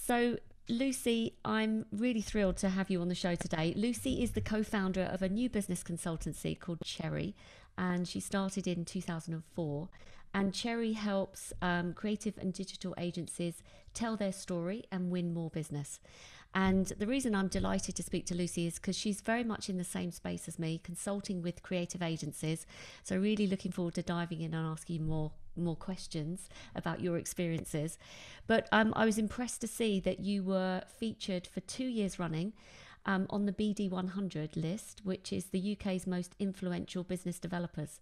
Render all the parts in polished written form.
So, Lucy, I'm really thrilled to have you on the show today. Lucy is the co founder of a new business consultancy called Cherry, and she started in 2004. And Cherry helps creative and digital agencies tell their story and win more business. And the reason I'm delighted to speak to Lucy is because she's very much in the same space as me, consulting with creative agencies. So really looking forward to diving in and asking you more questions about your experiences. But I was impressed to see that you were featured for 2 years running on the BD 100 list, which is the UK's most influential business developers.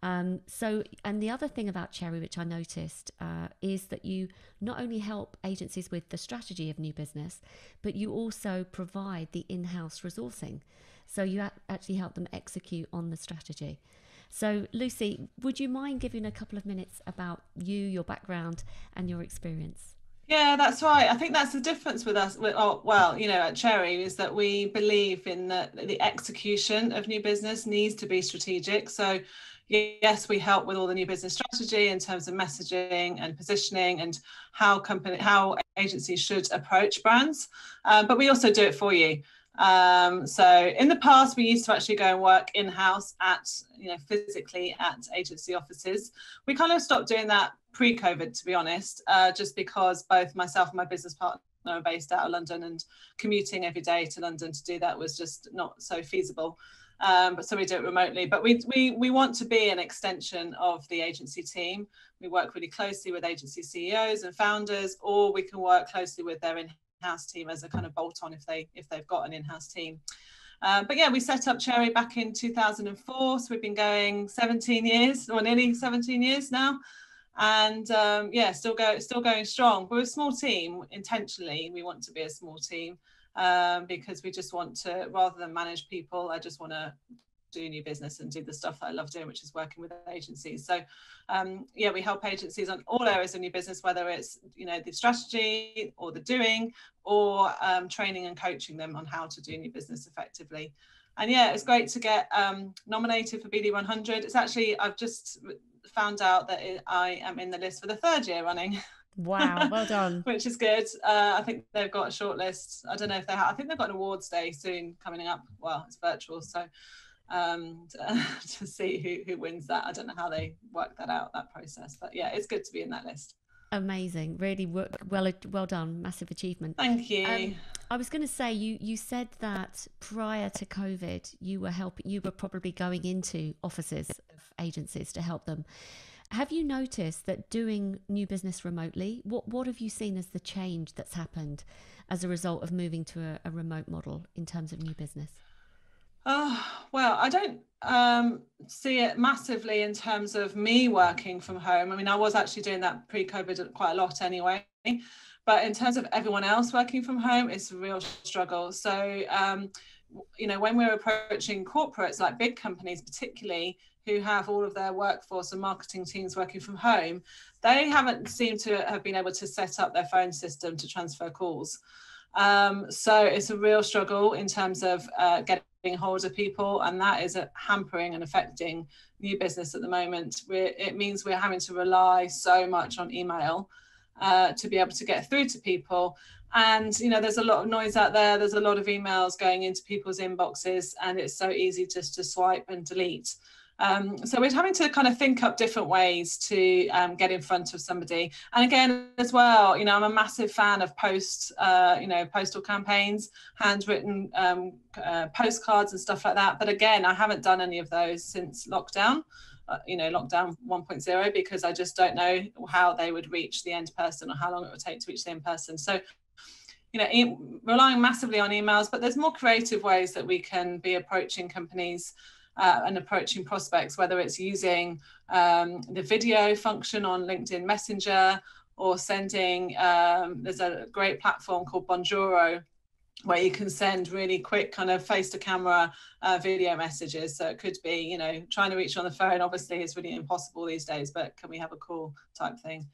And the other thing about Cherry, which I noticed, is that you not only help agencies with the strategy of new business, but you also provide the in-house resourcing. So you actually help them execute on the strategy. So Lucy, would you mind giving a couple of minutes about you, your background and your experience? Yeah, that's right. I think that's the difference with us. At Cherry is that we believe in the execution of new business needs to be strategic. So yes, we help with all the new business strategy in terms of messaging and positioning and how agencies should approach brands, but we also do it for you. So in the past, we used to actually go and work in-house physically at agency offices. We kind of stopped doing that pre-COVID, to be honest, just because both myself and my business partner are based out of London, and commuting every day to London to do that was just not so feasible. But so we do it remotely. But we want to be an extension of the agency team. We work really closely with agency CEOs and founders, or we can work closely with their in-house team as a kind of bolt-on if they've got an in-house team. But yeah, we set up Cherry back in 2004, so we've been going 17 years, or nearly 17 years now. And still going strong. We're a small team. Intentionally, we want to be a small team because we just want to, rather than manage people, I just want to do new business and do the stuff that I love doing, which is working with agencies. So we help agencies on all areas of new business, whether it's the strategy or the doing, or training and coaching them on how to do new business effectively. And yeah, it's great to get nominated for BD 100. It's actually, I've just found out that I am in the list for the 3rd year running. Wow, well done. Which is good. I think they've got a short list. I don't know if I think they've got an awards day soon coming up. Well, it's virtual, so to see who wins that. I don't know how they work that process, but yeah, it's good to be in that list. Amazing, really well done, massive achievement. Thank you. I was going to say, you said that prior to COVID, you were probably going into offices of agencies to help them. Have you noticed that doing new business remotely, what have you seen as the change that's happened as a result of moving to a remote model in terms of new business? Well, I don't see it massively in terms of me working from home. I mean, I was actually doing that pre-COVID quite a lot anyway. But in terms of everyone else working from home, it's a real struggle. So, when we're approaching corporates, like big companies particularly, who have all of their workforce and marketing teams working from home, they haven't seemed to have been able to set up their phone system to transfer calls. So it's a real struggle in terms of getting hold of people, and that is hampering and affecting new business at the moment. It means we're having to rely so much on email to be able to get through to people. And, there's a lot of noise out there. There's a lot of emails going into people's inboxes, and it's so easy just to swipe and delete. So we're having to kind of think up different ways to get in front of somebody. And again, as well, I'm a massive fan of postal campaigns, handwritten postcards and stuff like that. But again, I haven't done any of those since lockdown. Lockdown 1.0, because I just don't know how they would reach the end person or how long it would take to reach the end person. So, relying massively on emails, but there's more creative ways that we can be approaching companies and approaching prospects, whether it's using the video function on LinkedIn Messenger, or sending, there's a great platform called Bonjoro, where you can send really quick kind of face to camera video messages. So it could be, trying to reach you on the phone, obviously is really impossible these days, but can we have a call type thing?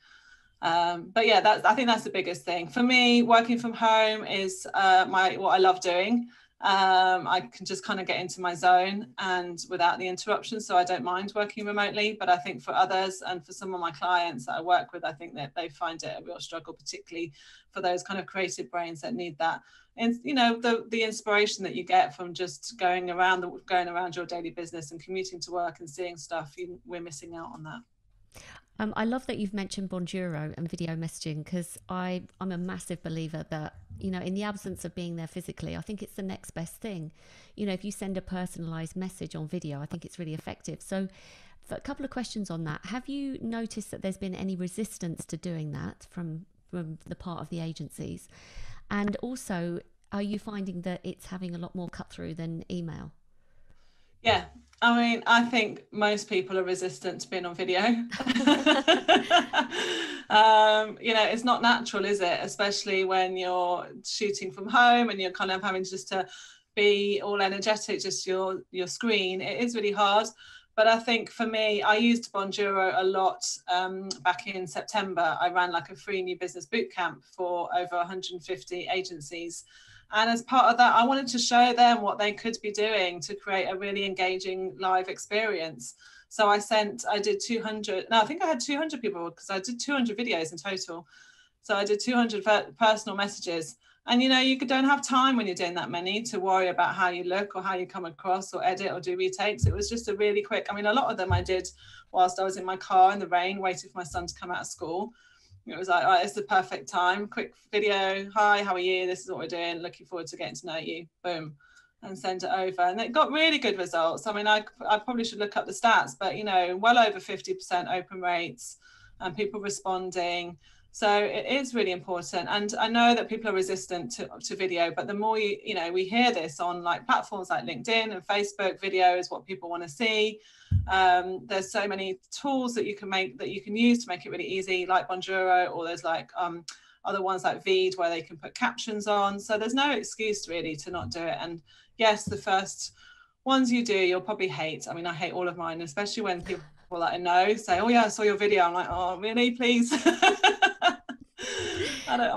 But yeah, I think that's the biggest thing. For me, working from home is what I love doing. I can just kind of get into my zone and without the interruption. So I don't mind working remotely. But I think for others and for some of my clients that I work with, I think that they find it a real struggle, particularly for those kind of creative brains that need that. And you know, the inspiration that you get from just going around your daily business and commuting to work and seeing stuff, we're missing out on that. I love that you've mentioned Bonjoro and video messaging, because I'm a massive believer that, you know, in the absence of being there physically, I think it's the next best thing. You know, if you send a personalized message on video, I think it's really effective. So a couple of questions on that. Have you noticed that there's been any resistance to doing that from the part of the agencies? And also, are you finding that it's having a lot more cut through than email? Yeah, I mean, I think most people are resistant to being on video. You know, it's not natural, is it? Especially when you're shooting from home and you're kind of having just to be all energetic, just your screen. It is really hard. But I think for me, I used Bonjoro a lot back in September. I ran like a free new business bootcamp for over 150 agencies. And as part of that, I wanted to show them what they could be doing to create a really engaging live experience. So I did 200, no, I think I had 200 people because I did 200 videos in total. So I did 200 personal messages. And, you know, you don't have time when you're doing that many to worry about how you look or how you come across or edit or do retakes. It was just a really quick, I mean, a lot of them I did whilst I was in my car in the rain, waiting for my son to come out of school. It was like, all right, it's the perfect time. Quick video. Hi, how are you? This is what we're doing. Looking forward to getting to know you. Boom. And send it over. And it got really good results. I mean, I probably should look up the stats, but, you know, well over 50% open rates and people responding. So it is really important. And I know that people are resistant to video, but the more you know, we hear this on like platforms like LinkedIn and Facebook. Video is what people want to see. There's so many tools that you can use to make it really easy, like Bonjoro, or there's like other ones like Veed where they can put captions on. So there's no excuse really to not do it. And yes, the first ones you do, you'll probably hate. I mean, I hate all of mine, especially when people that I know say, oh yeah, I saw your video. I'm like, oh really, please.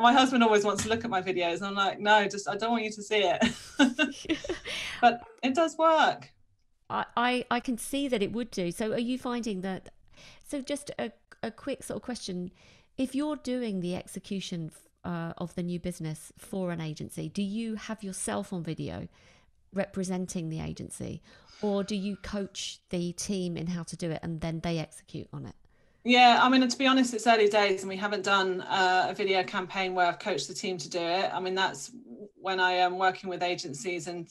My husband always wants to look at my videos and I'm like, no, I don't want you to see it. But it does work. I can see that it would do. So are you finding that, so just a quick sort of question, if you're doing the execution of the new business for an agency, do you have yourself on video representing the agency, or do you coach the team in how to do it and then they execute on it? Yeah, I mean, to be honest, it's early days and we haven't done a video campaign where I've coached the team to do it. I mean, that's when I am working with agencies and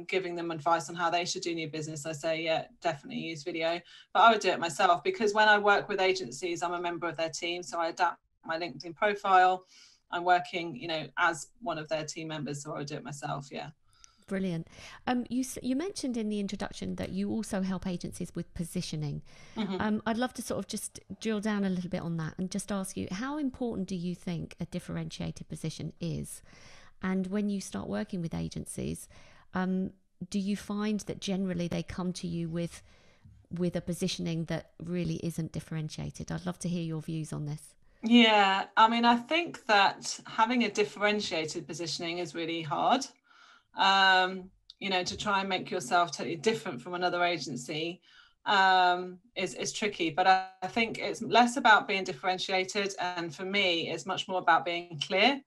giving them advice on how they should do new business. I say, yeah, definitely use video, but I would do it myself because when I work with agencies, I'm a member of their team. So I adapt my LinkedIn profile. I'm working, you know, as one of their team members. So I would do it myself. Yeah. Brilliant. You mentioned in the introduction that you also help agencies with positioning. Mm-hmm. I'd love to sort of just drill down a little bit on that and just ask you, how important do you think a differentiated position is? And when you start working with agencies, do you find that generally they come to you with a positioning that really isn't differentiated? I'd love to hear your views on this. Yeah, I mean, I think that having a differentiated positioning is really hard. You know, to try and make yourself totally different from another agency is tricky. But I think it's less about being differentiated, and for me, it's much more about being clear.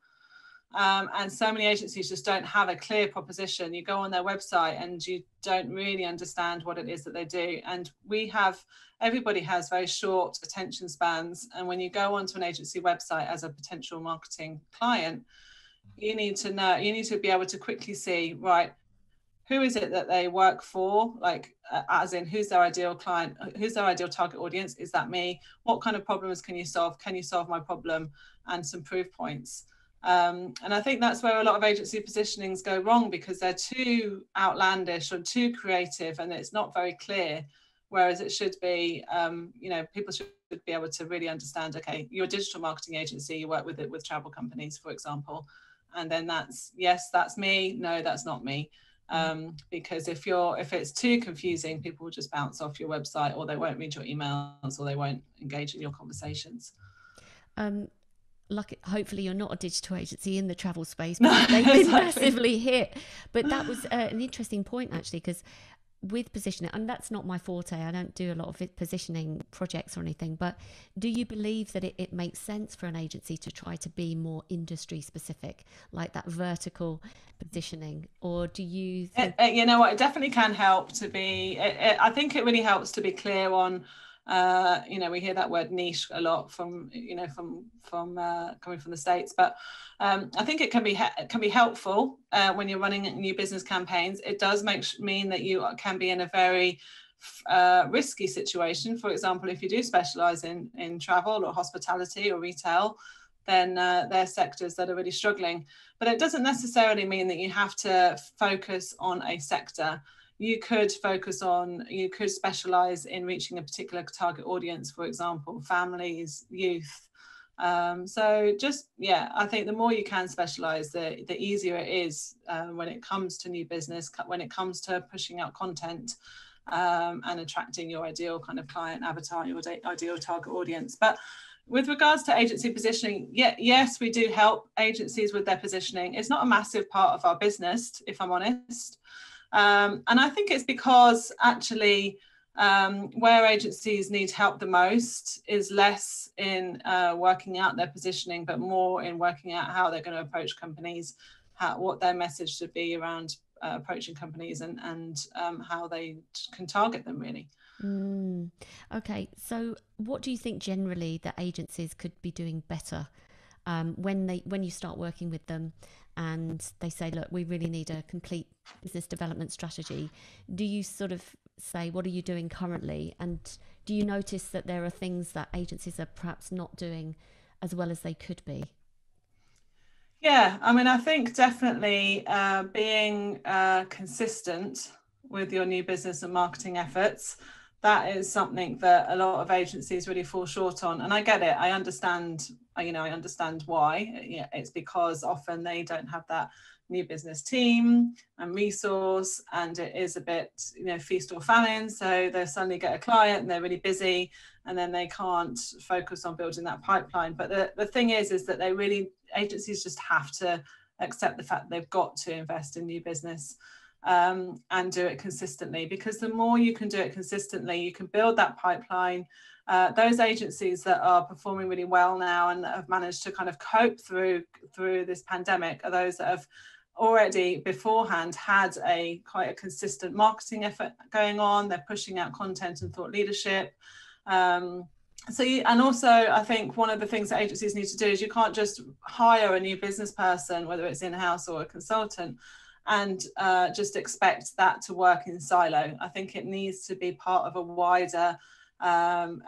And so many agencies just don't have a clear proposition. You go on their website and you don't really understand what it is that they do. And everybody has very short attention spans. And when you go onto an agency website as a potential marketing client, you need to be able to quickly see, right, who is it that they work for? Like, as in, who's their ideal client? Who's their ideal target audience? Is that me? What kind of problems can you solve? Can you solve my problem? And some proof points. And I think that's where a lot of agency positionings go wrong because they're too outlandish or too creative and it's not very clear. Whereas it should be, you know, people should be able to really understand, okay, you're a digital marketing agency, you work with travel companies, for example. And then that's me. No, that's not me. Because if it's too confusing, people will just bounce off your website or they won't read your emails or they won't engage in your conversations. lucky, hopefully you're not a digital agency in the travel space, No, because they've been exactly. massively hit. But that was an interesting point, actually, because with positioning, and that's not my forte, I don't do a lot of positioning projects or anything, but do you believe that it makes sense for an agency to try to be more industry specific, like that vertical positioning, or do you think? You know what, it definitely can help to be, I think it really helps to be clear on, we hear that word niche a lot from, from coming from the States, but I think it can be helpful when you're running new business campaigns. It does mean that you can be in a very risky situation. For example, if you do specialize in travel or hospitality or retail, then they're sectors that are really struggling. But it doesn't necessarily mean that you have to focus on a sector. You could specialize in reaching a particular target audience, for example, families, youth. I think the more you can specialize, the easier it is when it comes to new business, when it comes to pushing out content and attracting your ideal kind of client avatar, your ideal target audience. But with regards to agency positioning, yes, we do help agencies with their positioning. It's not a massive part of our business, if I'm honest. And I think it's because actually where agencies need help the most is less in working out their positioning, but more in working out how they're going to approach companies, what their message should be around approaching companies, and how they can target them, really. Okay, so what do you think generally that agencies could be doing better when you start working with them and they say, look, we really need a complete business development strategy? Do you sort of say, what are you doing currently? And do you notice that there are things that agencies are perhaps not doing as well as they could be? Yeah, I mean, I think definitely being consistent with your new business and marketing efforts, that is something that a lot of agencies really fall short on. And I get it. I understand, I understand why. Yeah, it's because often they don't have that new business team and resource, and it is a bit, feast or famine. So they suddenly get a client and they're really busy, and then they can't focus on building that pipeline. But the thing is that agencies just have to accept the fact that they've got to invest in new business and do it consistently, because the more you can do it consistently, you can build that pipeline. Those agencies that are performing really well now and that have managed to kind of cope through this pandemic are those that have already beforehand had quite a consistent marketing effort going on. They're pushing out content and thought leadership. And also, I think one of the things that agencies need to do is you can't just hire a new business person, whether it's in-house or a consultant, and just expect that to work in silo. I think it needs to be part of a wider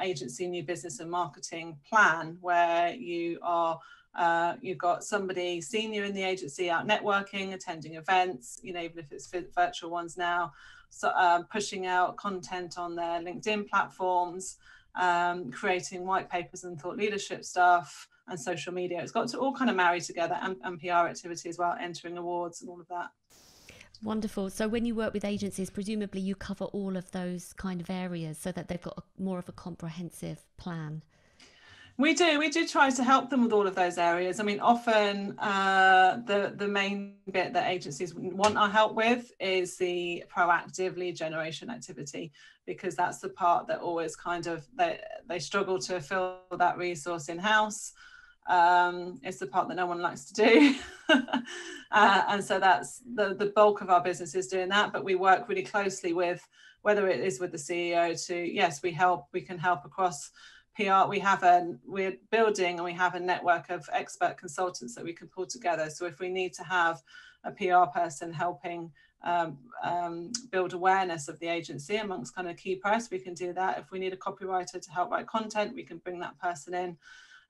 agency new business and marketing plan, where you've got somebody senior in the agency out networking, attending events, even if it's virtual ones now, so pushing out content on their LinkedIn platforms, creating white papers and thought leadership stuff, and social media. It's got to all kind of marry together, and PR activity as well, entering awards and all of that. Wonderful. So when you work with agencies, presumably you cover all of those kind of areas so that they've got more of a comprehensive plan. We do try to help them with all of those areas. I mean, often the main bit that agencies want our help with is the proactive lead generation activity, because that's the part that always kind of they struggle to fill that resource in-house. It's the part that no one likes to do. And so that's the bulk of our business is doing that, but we work really closely with, whether it is with the CEO to, yes, we can help across PR. We're building, and we have a network of expert consultants that we can pull together. So if we need to have a PR person helping build awareness of the agency amongst kind of key press, we can do that. If we need a copywriter to help write content, we can bring that person in.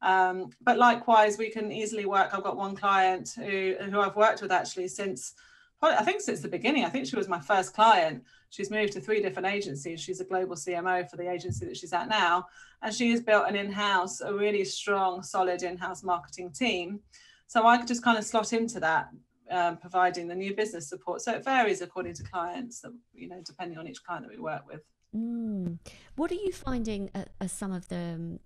But likewise, we can easily work. I've got one client who I've worked with actually since the beginning. I think she was my first client. She's moved to 3 different agencies. She's a global CMO for the agency that she's at now. And she has built a really strong, solid in-house marketing team. So I could just kind of slot into that, providing the new business support. So it varies according to clients, depending on each client that we work with. What are you finding as some of the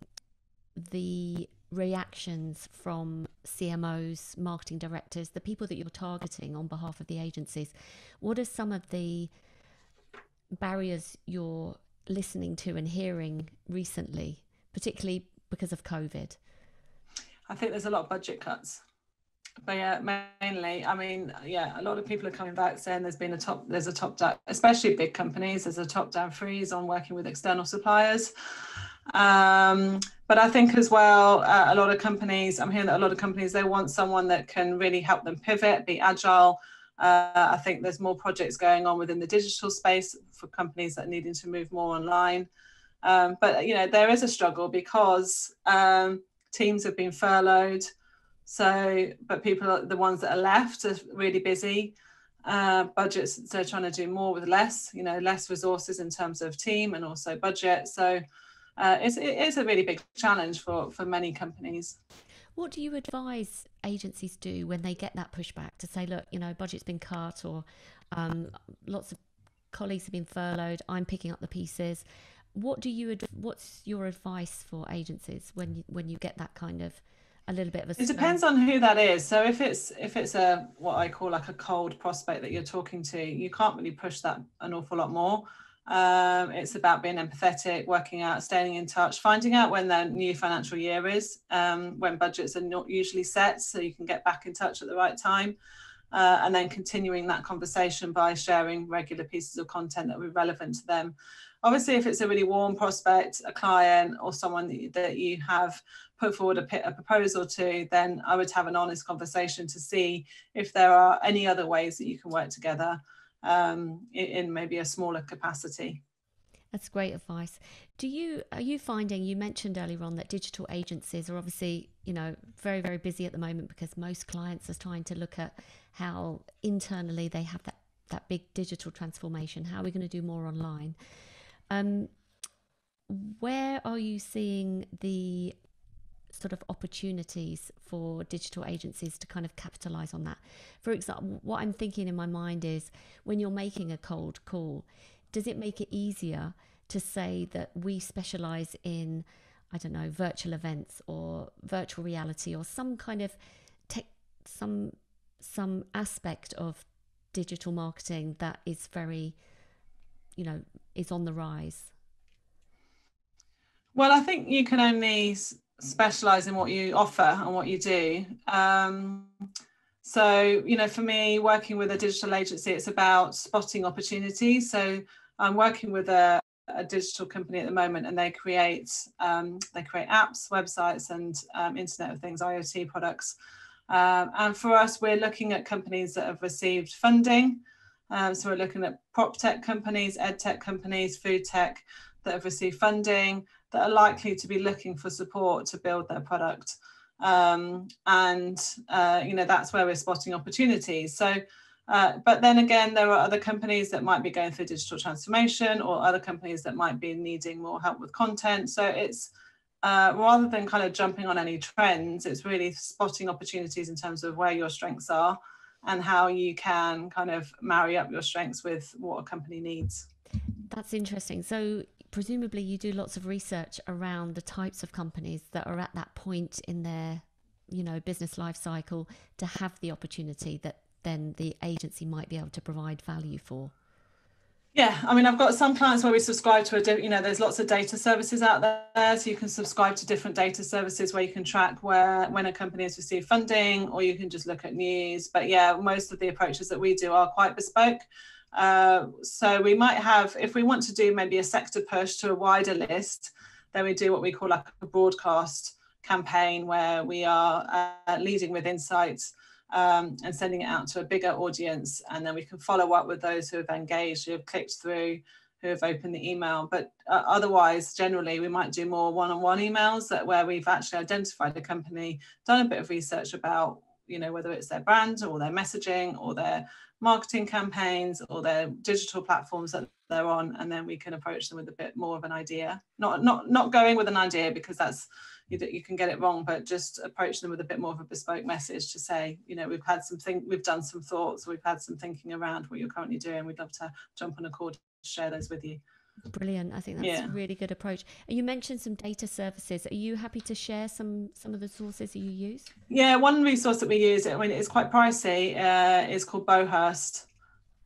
reactions from CMOs, marketing directors, the people that you're targeting on behalf of the agencies? What are some of the barriers you're listening to and hearing recently, particularly because of COVID? I think there's a lot of budget cuts. But yeah, mainly, I mean, yeah, a lot of people are coming back saying there's a top down, especially big companies, there's a top down freeze on working with external suppliers. But I think as well, a lot of companies, I'm hearing that a lot of companies, they want someone that can really help them pivot, be agile. I think there's more projects going on within the digital space for companies that are needing to move more online. But, you know, there is a struggle because teams have been furloughed. So, but people, the ones that are left are really busy. Budgets, they're trying to do more with less, you know, less resources in terms of team and also budget. So it is a really big challenge for many companies. What do you advise agencies do when they get that pushback to say, look, you know, budget's been cut, or lots of colleagues have been furloughed, I'm picking up the pieces? What's your advice for agencies when you get that kind of a little bit of a... It depends on who that is. So if it's a what I call like a cold prospect that you're talking to, you can't really push that an awful lot more. It's about being empathetic, working out, staying in touch, finding out when their new financial year is, when budgets are not usually set, so you can get back in touch at the right time, and then continuing that conversation by sharing regular pieces of content that will be relevant to them. Obviously, if it's a really warm prospect, a client or someone that you have put forward a proposal to, then I would have an honest conversation to see if there are any other ways that you can work together in maybe a smaller capacity. That's great advice. Are you finding, you mentioned earlier on that digital agencies are obviously, you know, very, very busy at the moment because most clients are trying to look at how internally they have that big digital transformation. How are we going to do more online? Where are you seeing the sort of opportunities for digital agencies to kind of capitalize on that? For example, what I'm thinking in my mind is, when you're making a cold call, does it make it easier to say that we specialize in, I don't know, virtual events or virtual reality or some kind of tech, some aspect of digital marketing that is very, you know, is on the rise? Well, I think you can only specialize in what you offer and what you do. So, you know, for me, working with a digital agency, it's about spotting opportunities. So I'm working with a digital company at the moment, and they create apps, websites, and Internet of Things, IoT products. And for us, we're looking at companies that have received funding. So we're looking at prop tech companies, ed tech companies, food tech that have received funding, that are likely to be looking for support to build their product. You know, that's where we're spotting opportunities. So, but then again, there are other companies that might be going through digital transformation, or other companies that might be needing more help with content. So it's rather than kind of jumping on any trends, it's really spotting opportunities in terms of where your strengths are and how you can kind of marry up your strengths with what a company needs. That's interesting. So presumably you do lots of research around the types of companies that are at that point in their, you know, business life cycle to have the opportunity that then the agency might be able to provide value for. Yeah, I mean, I've got some clients where we subscribe to you know, there's lots of data services out there, so you can subscribe to different data services where you can track when a company has received funding, or you can just look at news. But yeah, most of the approaches that we do are quite bespoke. So we might have, if we want to do maybe a sector push to a wider list, then we do what we call like a broadcast campaign, where we are leading with insights and sending it out to a bigger audience. And then we can follow up with those who have engaged, who have clicked through, who have opened the email. But otherwise, generally, we might do more one-on-one emails where we've actually identified the company, done a bit of research about, you know, whether it's their brand or their messaging or their marketing campaigns or their digital platforms that they're on, and then we can approach them with a bit more of an idea. Not going with an idea, because that's, you can get it wrong, but just approach them with a bit more of a bespoke message to say, you know, we've done some thoughts, we've had some thinking around what you're currently doing. We'd love to jump on a call to share those with you. Brilliant. I think that's a Yeah. really good approach. And you mentioned some data services. Are you happy to share some of the sources that you use? Yeah, one resource that we use, I mean, it's quite pricey, is called Bowhurst.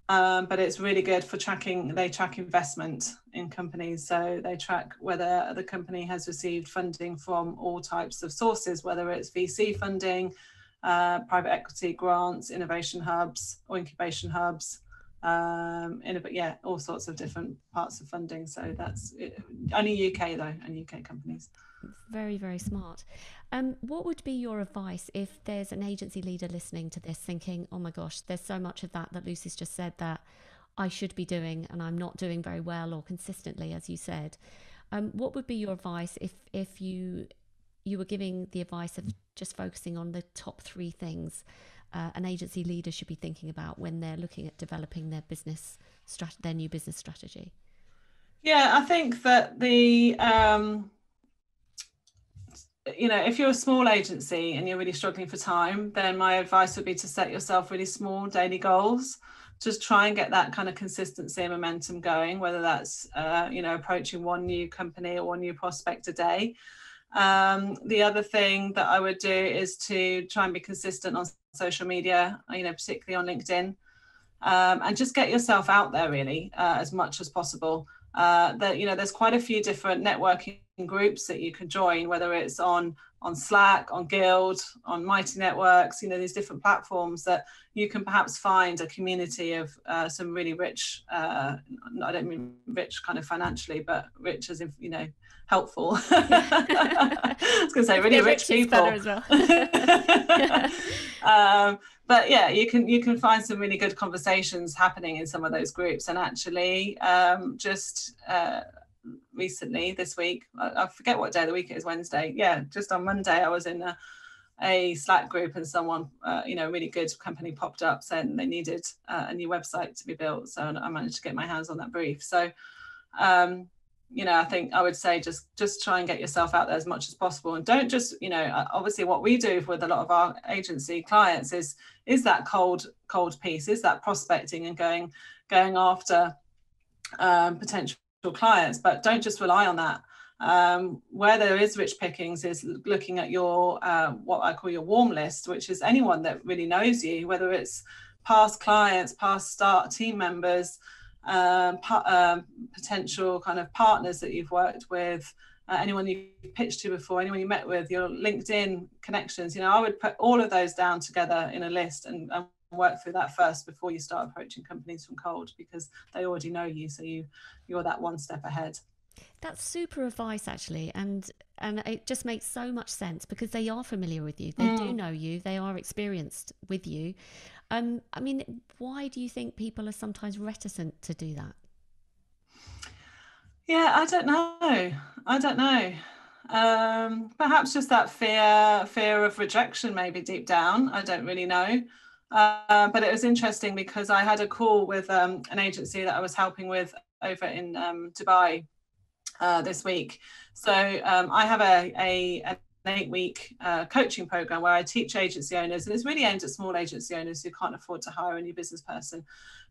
But it's really good for tracking. They track investment in companies. So they track whether the company has received funding from all types of sources, whether it's VC funding, private equity grants, innovation hubs or incubation hubs, all sorts of different parts of funding. So that's it. Only UK though, and UK companies. Very, very smart. What would be your advice if there's an agency leader listening to this thinking, oh my gosh, there's so much of that Lucy's just said that I should be doing and I'm not doing very well or consistently, as you said. What would be your advice if you were giving the advice of just focusing on the top three things an agency leader should be thinking about when they're looking at developing their their new business strategy? Yeah, I think that if you're a small agency and you're really struggling for time, then my advice would be to set yourself really small daily goals. Just try and get that kind of consistency and momentum going, whether that's, approaching one new company or one new prospect a day. The other thing that I would do is to try and be consistent on social media, particularly on LinkedIn, and just get yourself out there really as much as possible. There's quite a few different networking groups that you can join, whether it's on Slack, on Guild, on Mighty Networks, these different platforms that you can perhaps find a community of some really rich, I don't mean rich kind of financially, but rich as if, helpful. I was going to say really rich people. Better as well. But yeah, you can find some really good conversations happening in some of those groups. And actually, recently this week, I forget what day of the week it is, Wednesday. Yeah, just on Monday, I was in a Slack group and someone, a really good company popped up saying they needed a new website to be built. So I managed to get my hands on that brief. So, I think I would say just try and get yourself out there as much as possible, and don't just, obviously what we do with a lot of our agency clients is that cold piece, is that prospecting and going after potential clients, but don't just rely on that. Where there is rich pickings is looking at your what I call your warm list, which is anyone that really knows you, whether it's past clients, past start team members, potential kind of partners that you've worked with, anyone you pitched to before, anyone you met with, your LinkedIn connections. I would put all of those down together in a list and work through that first before you start approaching companies from cold, because they already know you, so you're that one step ahead. That's super advice, actually, and it just makes so much sense because they are familiar with you, they do know you, they are experienced with you. I mean, why do you think people are sometimes reticent to do that? Yeah, I don't know. Perhaps just that fear of rejection, maybe deep down. I don't really know. But it was interesting because I had a call with an agency that I was helping with over in Dubai this week. So I have an 8-week coaching program where I teach agency owners, and it's really aimed at small agency owners who can't afford to hire a new business person.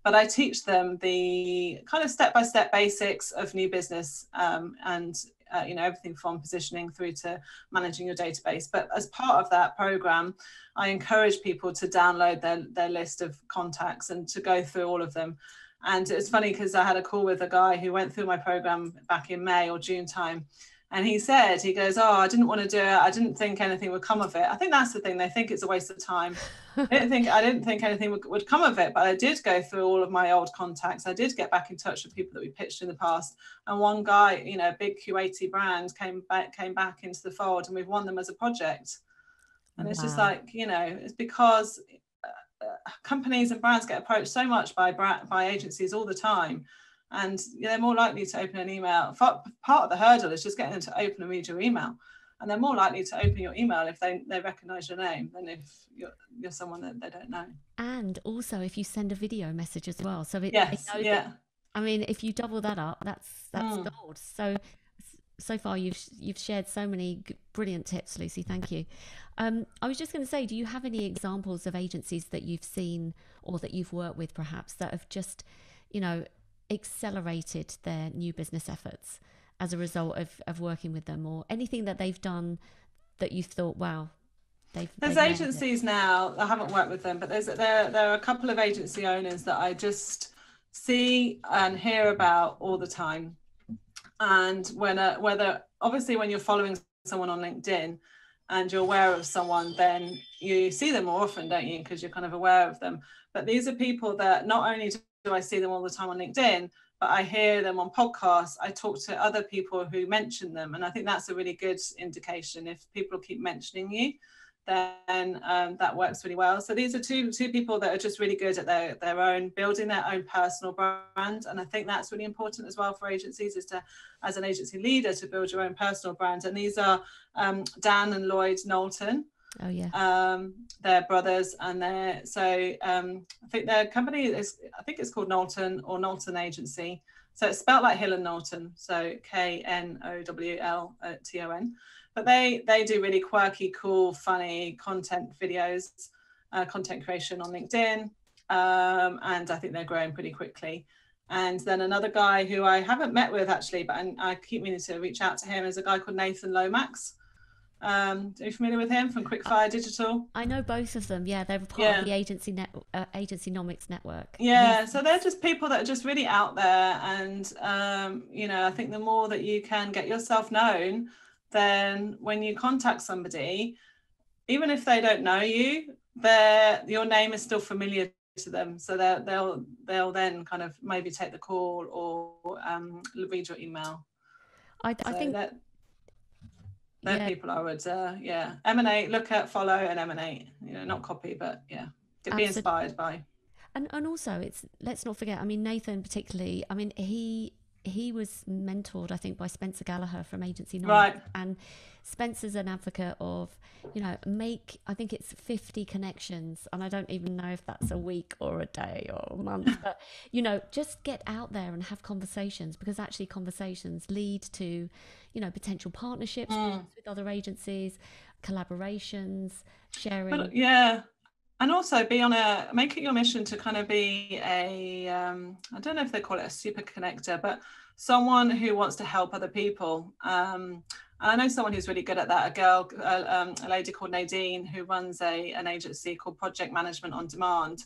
But I teach them the kind of step-by-step basics of new business, and everything from positioning through to managing your database. But as part of that program, I encourage people to download their list of contacts and to go through all of them. And it's funny because I had a call with a guy who went through my program back in May or June time. And he goes, oh, I didn't want to do it. I didn't think anything would come of it. I think that's the thing. They think it's a waste of time. I didn't think anything would come of it, but I did go through all of my old contacts. I did get back in touch with people that we pitched in the past. And one guy, a big Q80 brand came back into the fold, and we've won them as a project. And it's just like, it's because companies and brands get approached so much by agencies all the time. And they're more likely to open an email. Part of the hurdle is just getting them to open and read your email. And they're more likely to open your email if they recognize your name than if you're someone that they don't know. And also if you send a video message as well. So I mean, if you double that up, that's gold. So far you've shared so many brilliant tips, Lucy. Thank you. I was just going to say, do you have any examples of agencies that you've seen or that you've worked with perhaps that have just, accelerated their new business efforts as a result of working with them, or anything that they've done that you thought, wow, there's they've nailed it? agencies now, I haven't worked with them, but there are a couple of agency owners that I just see and hear about all the time. And whether obviously when you're following someone on LinkedIn and you're aware of someone, then you see them more often, don't you? Because you're kind of aware of them. But these are people that not only do I see them all the time on LinkedIn, but I hear them on podcasts. I talk to other people who mention them. And I think that's a really good indication. If people keep mentioning you, then that works really well. So these are two people that are just really good at their own, building their own personal brand. And I think that's really important as well for agencies, is to, as an agency leader, to build your own personal brand. And these are Dan and Lloyd Knowlton. Oh yeah. They're brothers, and I think their company is, I think it's called Knowlton or Knowlton Agency. So it's spelled like Hill and Knowlton, so KNOWLTON. But they do really quirky, cool, funny content videos, content creation on LinkedIn, and I think they're growing pretty quickly. And then another guy who I haven't met with actually, but I keep meaning to reach out to him, is a guy called Nathan Lomax. Are you familiar with him from Quickfire Digital? I know both of them. Yeah, they're part of the Agency Nomics network. Yeah, so they're just people that are just really out there, and I think the more that you can get yourself known, then when you contact somebody, even if they don't know you, your name is still familiar to them. So they'll then kind of maybe take the call or read your email. I think that they're people I would emanate, look at, follow, and emanate. Not copy, but be inspired by. And also, let's not forget. I mean, Nathan particularly. I mean, he was mentored, I think, by Spencer Gallagher from Agency Nomics. Right. And Spencer's an advocate of, I think it's 50 connections, and I don't even know if that's a week or a day or a month, but just get out there and have conversations, because actually conversations lead to potential partnerships with other agencies, collaborations, sharing. But, and also make it your mission to kind of be I don't know if they call it a super connector, but someone who wants to help other people. And I know someone who's really good at that, a lady called Nadine, who runs an agency called Project Management on Demand.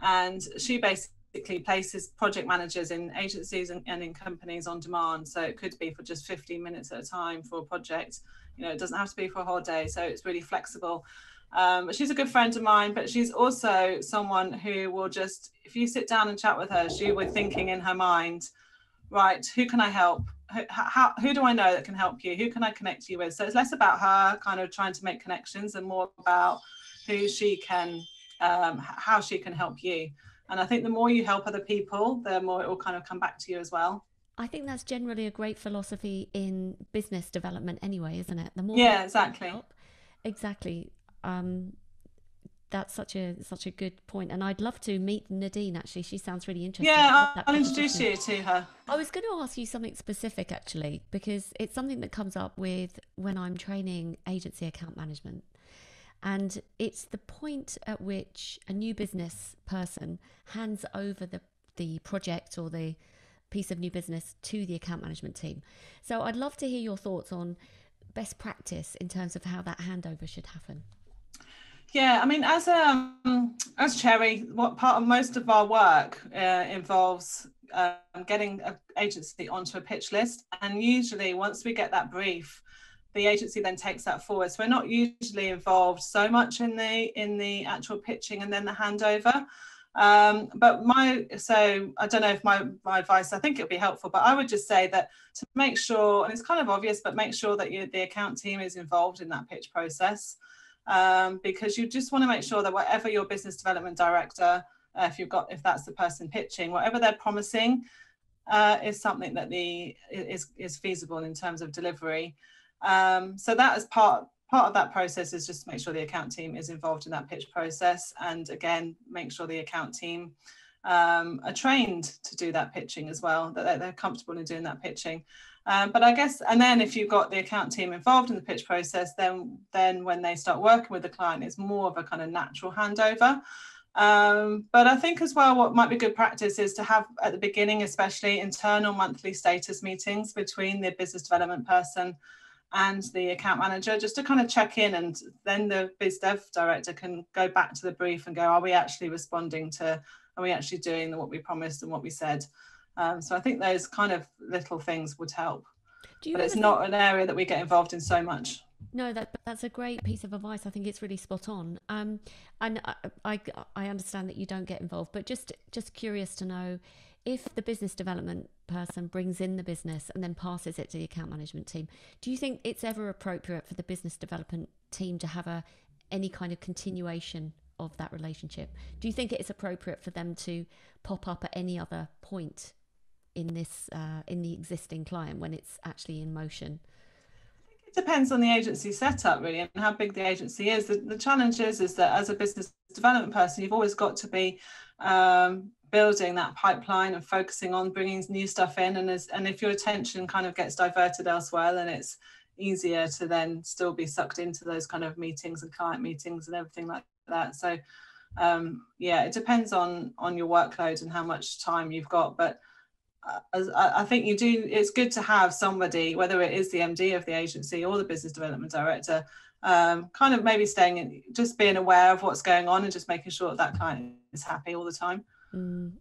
And she basically places project managers in agencies and in companies on demand. So it could be for just 15 minutes at a time for a project. It doesn't have to be for a whole day. So it's really flexible. She's a good friend of mine, but she's also someone who will just, if you sit down and chat with her, she will be thinking in her mind, right, who can I help? Who do I know that can help you? Who can I connect you with? So it's less about her kind of trying to make connections and more about who she can, how she can help you. And I think the more you help other people, the more it will kind of come back to you as well. I think that's generally a great philosophy in business development anyway, isn't it? The more exactly. Help, exactly. That's such a good point, and I'd love to meet Nadine. Actually, she sounds really interesting. I'll introduce you to her. I was going to ask you something specific actually, because it's something that comes up with when I'm training agency account management, and it's the point at which a new business person hands over the project or the piece of new business to the account management team. So I'd love to hear your thoughts on best practice in terms of how that handover should happen. Yeah, I mean, as Cherry, what part of most of our work involves getting an agency onto a pitch list, and usually once we get that brief, the agency then takes that forward. So we're not usually involved so much in the actual pitching and then the handover. But I don't know if my advice, I think it would be helpful, but I would just say that to make sure, and it's kind of obvious, but make sure that the account team is involved in that pitch process. Because you just want to make sure that whatever your business development director, if that's the person pitching, whatever they're promising is something that is feasible in terms of delivery. So that is part of that process, is just to make sure the account team is involved in that pitch process, and again, make sure the account team are trained to do that pitching as well, that they're comfortable in doing that pitching. But I guess, and then if you've got the account team involved in the pitch process, then when they start working with the client, it's more of a kind of natural handover. But I think as well, what might be good practice is to have at the beginning, especially internal monthly status meetings between the business development person and the account manager, just to kind of check in, and then the biz dev director can go back to the brief and go, are we actually responding to, are we actually doing what we promised and what we said? So I think those kind of little things would help, but it's not an area that we get involved in so much. No, that's a great piece of advice. I think it's really spot on. And I understand that you don't get involved, but just curious to know, if the business development person brings in the business and then passes it to the account management team, do you think it's ever appropriate for the business development team to have any kind of continuation of that relationship? Do you think it is appropriate for them to pop up at any other point in the existing client when it's actually in motion? It depends on the agency setup, really, and how big the agency is. The challenge is that as a business development person, you've always got to be building that pipeline and focusing on bringing new stuff in. And if your attention kind of gets diverted elsewhere, then it's easier to then still be sucked into those kind of meetings and client meetings and everything like that. So yeah, it depends on your workload and how much time you've got. But I think it's good to have somebody, whether it is the MD of the agency or the business development director, kind of maybe just being aware of what's going on and just making sure that client is happy all the time.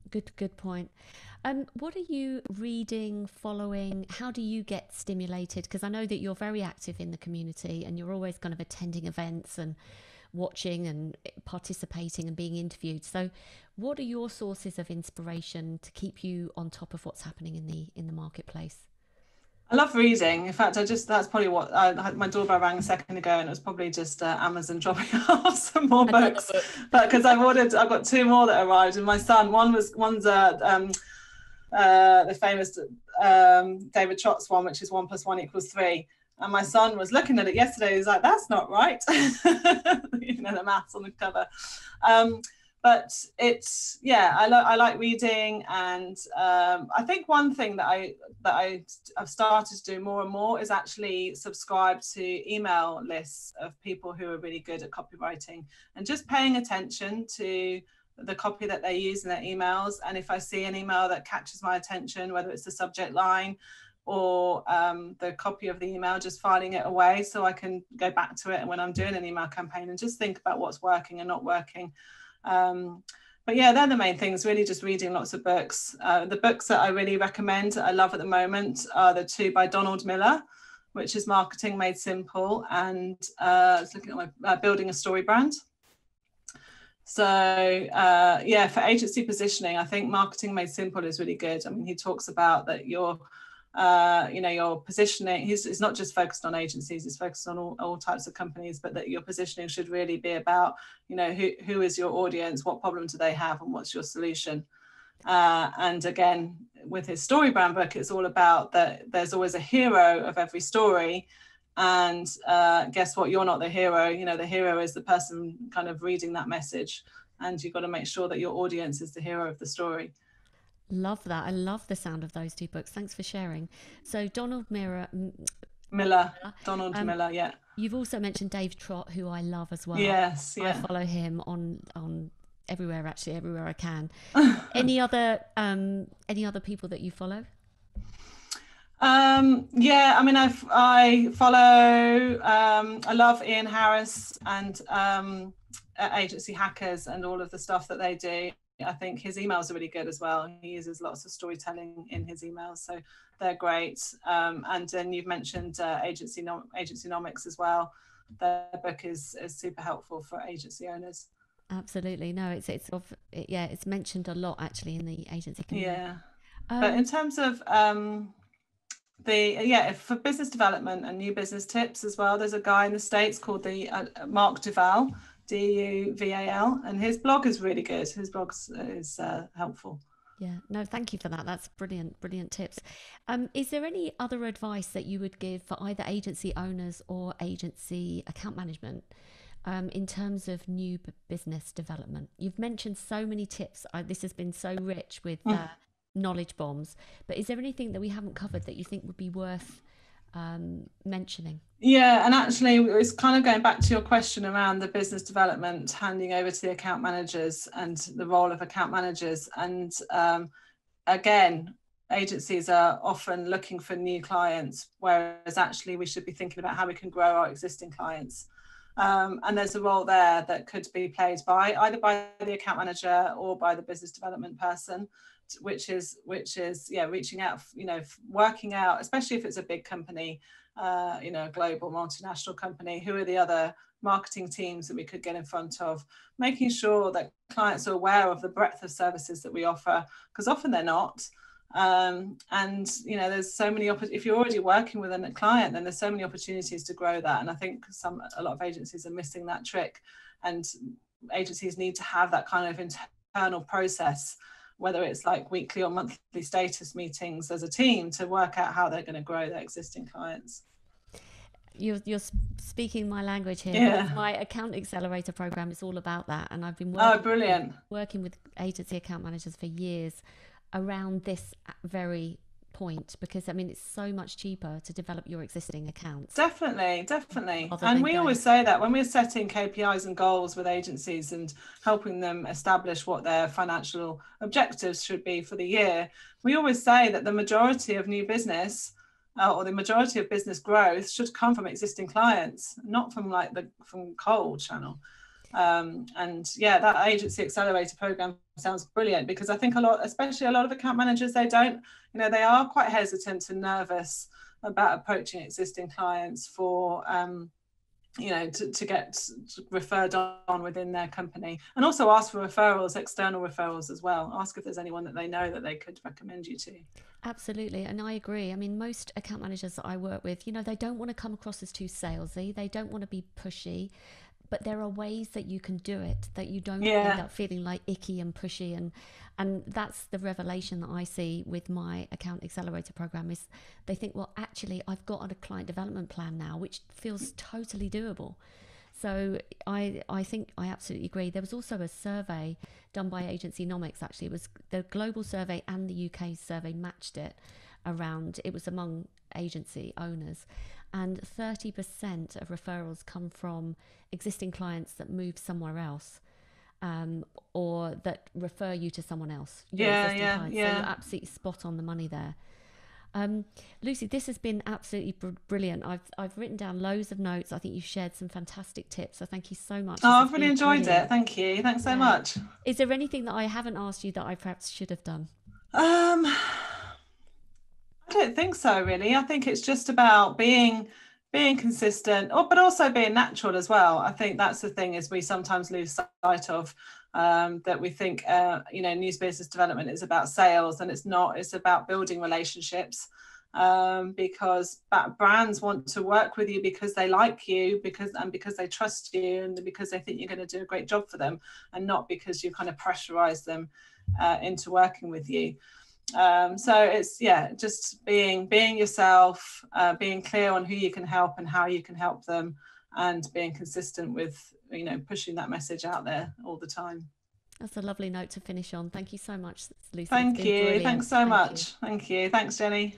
Good point. What are you reading, following? How do you get stimulated? Because I know that you're very active in the community and you're always kind of attending events and watching and participating and being interviewed. So what are your sources of inspiration to keep you on top of what's happening in the marketplace? I love reading. In fact, that's probably what I had. My doorbell rang a second ago, and it was probably just Amazon dropping off some more books. But because I've got two more that arrived, and my son, one's the famous David Trott's one, which is 1 + 1 = 3. And my son was looking at it yesterday. He's like, "That's not right." The maths on the cover. But it's, yeah, I like reading, and I think one thing that I've started to do more and more is actually subscribe to email lists of people who are really good at copywriting, and just paying attention to the copy that they use in their emails. And if I see an email that catches my attention, whether it's the subject line or the copy of the email, just filing it away so I can go back to it when I'm doing an email campaign and just think about what's working and not working. But yeah, they're the main things, really, just reading lots of books. The books that I really recommend, I love at the moment, are the two by Donald Miller, which is Marketing Made Simple, and I was looking at my Building a Story Brand. So yeah, for agency positioning, I think Marketing Made Simple is really good. I mean, he talks about that your positioning, he's not just focused on agencies, he's focused on all types of companies, but that your positioning should really be about, who is your audience, what problem do they have, and what's your solution. And again, with his story brand book, it's all about that there's always a hero of every story. And guess what? You're not the hero. The hero is the person kind of reading that message. And you've got to make sure that your audience is the hero of the story. Love that. I love the sound of those two books. Thanks for sharing. So Donald Miller, Donald Miller, yeah. You've also mentioned Dave Trott, who I love as well. Yes, yeah. I follow him on everywhere, actually, everywhere I can. Any other people that you follow? Yeah, I mean, I follow, I love Ian Harris and Agency Hackers and all of the stuff that they do. I think his emails are really good as well. He uses lots of storytelling in his emails, so they're great. And then you've mentioned Agencynomics as well. Their book is super helpful for agency owners. Absolutely. No, it's mentioned a lot actually in the agency community. Yeah. But in terms of for business development and new business tips as well, there's a guy in the States called Mark Duval, Duval, and his blog is really good. His blog is helpful. Yeah, no, thank you for that. That's brilliant tips. Is there any other advice that you would give for either agency owners or agency account management in terms of new business development? You've mentioned so many tips. This has been so rich with knowledge bombs, but is there anything that we haven't covered that you think would be worth mentioning? Yeah, and actually it's kind of going back to your question around the business development, handing over to the account managers and the role of account managers. And again, agencies are often looking for new clients, whereas actually we should be thinking about how we can grow our existing clients. And there's a role there that could be played by either by the account manager or by the business development person, which is reaching out, working out, especially if it's a big company, a global multinational company, who are the other marketing teams that we could get in front of, making sure that clients are aware of the breadth of services that we offer, because often they're not. And there's so many if you're already working with a client, then there's so many opportunities to grow that. And I think a lot of agencies are missing that trick, and agencies need to have that kind of internal process, whether it's like weekly or monthly status meetings as a team, to work out how they're going to grow their existing clients. You're speaking my language here. Yeah. My account accelerator program is all about that, and I've been Brilliant. working with agency account managers for years around this very point, because I mean it's so much cheaper to develop your existing accounts. Definitely. And we always say that when we're setting KPIs and goals with agencies and helping them establish what their financial objectives should be for the year, we always say that the majority of new business or the majority of business growth should come from existing clients, not from from cold channel. That agency accelerator program sounds brilliant, because I think especially a lot of account managers, they are quite hesitant and nervous about approaching existing clients for to get referred on within their company, and also ask for referrals, external referrals as well. Ask if there's anyone that they know that they could recommend you to. Absolutely, and I agree. I mean, most account managers that I work with, they don't want to come across as too salesy, they don't want to be pushy, but there are ways that you can do it that you don't end up feeling like icky and pushy, and that's the revelation that I see with my account accelerator program. Is they think, well, actually I've got a client development plan now which feels totally doable. So I think I absolutely agree. There was also a survey done by Agency Nomics. Actually, it was the global survey and the UK survey matched it around. It was among agency owners, and 30% of referrals come from existing clients that move somewhere else, or that refer you to someone else. So you're absolutely spot on the money there. Lucy, this has been absolutely brilliant. I've written down loads of notes. I think you shared some fantastic tips, so thank you so much. I've really enjoyed it. Thank you. Thanks so much. Is there anything that I haven't asked you that I perhaps should have done? I don't think so, really. I think it's just about being consistent, but also being natural as well. I think that's the thing, is we sometimes lose sight of that. We think new business development is about sales, and it's not. It's about building relationships, because brands want to work with you because they like you, because they trust you, and because they think you're going to do a great job for them, and not because you kind of pressurize them into working with you. So it's just being yourself, being clear on who you can help and how you can help them, and being consistent with pushing that message out there all the time. That's a lovely note to finish on. Thank you so much, Lucy. Thank you. Thanks so much. Thank you. Thanks, Jenny.